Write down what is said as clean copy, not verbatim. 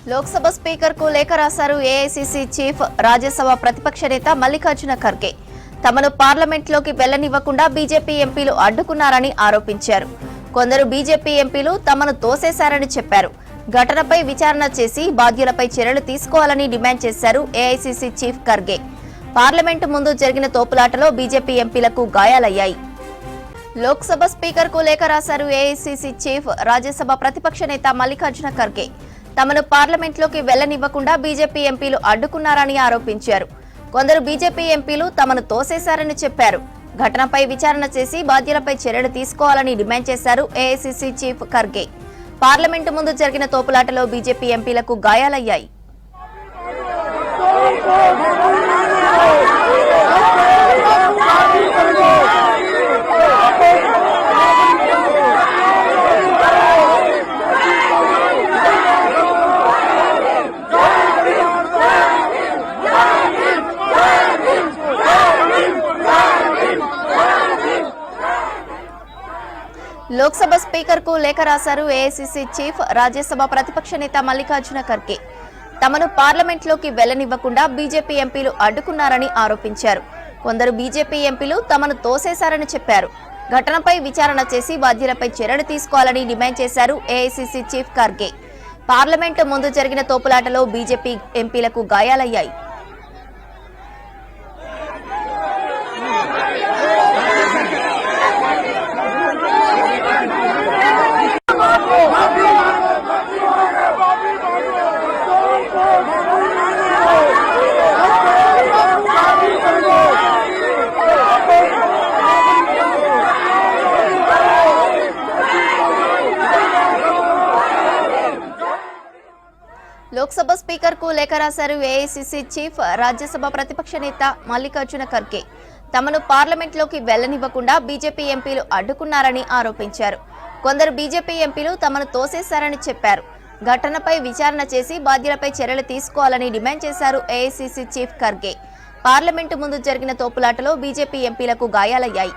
Lok Sabha speaker కు లేఖ రాశారు ఏఐసీసీ చీఫ్ రాజ్యసభ ప్రతిపక్ష నేత మల్లికార్జున ఖర్గే. తమను పార్లమెంట్లోకి వెళ్లనివ్వకుండా బీజేపీ ఎంపీలు అడ్డుకున్నారని ఆరోపించారు. కొందరు బీజేపీ ఎంపీలు తమను తోసేశారని చెప్పారు. ఘటనపై విచారణ చేసి బాధ్యులపై చర్యలు తీసుకోవాలని డిమాండ్ చేశారు ఏఐసీసీ చీఫ్ ఖర్గే. పార్లమెంటు ముందు జరిగిన తోపులాటలో బీజేపీ ఎంపీలకు గాయాలయ్యాయి. లోక్సభ స్పీకర్ కు లేఖ రాశారు ఏఐసీసీ చీఫ్ రాజ్యసభ ప్రతిపక్ష నేత మల్లికార్జున ఖర్గే. తమను పార్లమెంట్లోకి వెళ్లనివ్వకుండా బీజేపీ ఎంపీలు అడ్డుకున్నారని ఆరోపించారు. కొందరు బీజేపీ ఎంపీలు తమను తోసేశారని చెప్పారు. ఘటనపై విచారణ చేసి బాధ్యులపై చర్యలు తీసుకోవాలని డిమాండ్ చేశారు ఏఐసీసీ చీఫ్ ఖర్గే. పార్లమెంటు ముందు జరిగిన తోపులాటలో బీజేపీ ఎంపీలకు గాయాలయ్యాయి. లోక్సభ స్పీకర్ కు లేఖ రాశారు ఏఐసీసీ చీఫ్ రాజ్యసభ ప్రతిపక్ష నేత మల్లికార్జున ఖర్గే. తమను పార్లమెంట్లోకి వెళ్లనివ్వకుండా బీజేపీ ఎంపీలు అడ్డుకున్నారని ఆరోపించారు. కొందరు బీజేపీ ఎంపీలు తమను తోసేశారని చెప్పారు. ఘటనపై విచారణ చేసి బాధ్యులపై చర్యలు తీసుకోవాలని డిమాండ్ చేశారు ఏఐసీసీ చీఫ్ ఖర్గే. పార్లమెంటు ముందు జరిగిన తోపులాటలో బీజేపీ ఎంపీలకు గాయాలయ్యాయి. లోక్సభ స్పీకర్ కు లేఖ రాశారు ఏఐసీసీ చీఫ్ రాజ్యసభ ప్రతిపక్ష నేత మల్లికార్జున ఖర్గే. తమను పార్లమెంట్లోకి వెళ్లనివ్వకుండా బీజేపీ ఎంపీలు అడ్డుకున్నారని ఆరోపించారు. కొందరు బీజేపీ ఎంపీలు తమను తోసేశారని చెప్పారు. ఘటనపై విచారణ చేసి బాధ్యులపై చర్యలు తీసుకోవాలని డిమాండ్ చేశారు ఏఐసీసీ చీఫ్ ఖర్గే. పార్లమెంటు ముందు జరిగిన తోపులాటలో బీజేపీ ఎంపీలకు గాయాలయ్యాయి.